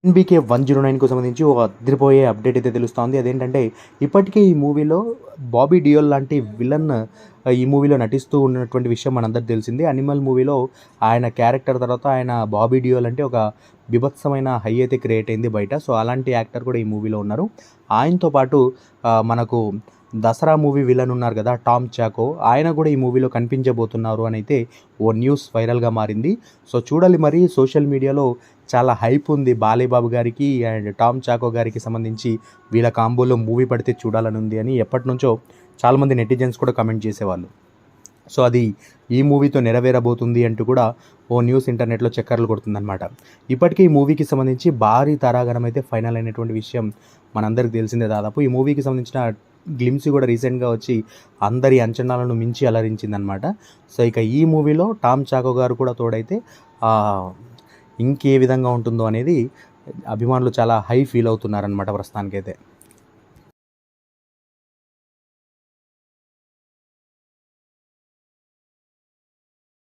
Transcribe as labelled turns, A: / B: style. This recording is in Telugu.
A: ఎన్‌బీకే 109కు సంబంధించి ఒక అదిరిపోయే అప్డేట్ అయితే తెలుస్తోంది. అదేంటంటే ఇప్పటికే ఈ మూవీలో బాబీ డియోల్ లాంటి విలన్ ఈ మూవీలో నటిస్తూ ఉన్నటువంటి విషయం మనందరికీ తెలిసిందే. 'యానిమల్' మూవీలో ఆయన క్యారెక్టర్ తర్వాత ఆయన బాబీ డియోల్ అంటే ఒక బీభత్సమైన హై అయితే క్రియేట్ అయింది బయట. సో, అలాంటి యాక్టర్ కూడా ఈ మూవీలో ఉన్నారు. ఆయనతో పాటు మనకు 'దసరా' మూవీ విలన్ ఉన్నారు కదా! టామ్ చాకో ఆయన కూడా ఈ మూవీలో కనిపించబోతున్నారు అనైతే ఓ న్యూస్ వైరల్‌గా మారింది. సో, చూడాలి మరి సోషల్ మీడియాలో చాలా హైప్ ఉంది. 'బాలయ్యబాబు' గారికి అండ్ 'టామ్ చాకో' గారికి సంబంధించి వీళ్ళ కాంబోలో మూవీ పడితే చూడాలని ఉంది అని ఎప్పటినుంచో చాలామంది నెటిజన్స్ కూడా కామెంట్ చేసేవాళ్ళు. సో, అది ఈ మూవీతో నెరవేరబోతుంది అంటూ కూడా ఓ న్యూస్ ఇంటర్నెట్‌లో చక్కర్లు కొడుతుందనమాట. ఇప్పటికే ఈ మూవీకి సంబంధించి భారీ తారాగణం అయితే ఫైనల్ అయినటువంటి విషయం మనందరికీ తెలిసిందే దాదాపు. ఈ మూవీకి సంబంధించిన గ్లిమ్స్ కూడా రీసెంట్‌గా వచ్చి అందరి అంచనాలను మించి అలరించిందనమాట. సో, ఇక ఈ మూవీలో టామ్ చాకో గారు కూడా తోడైతే ఇంకే విధంగా ఉంటుందో అనేది అభిమానులు చాలా హై ఫీల్ అవుతున్నారనమాట ప్రస్తుతానికైతే.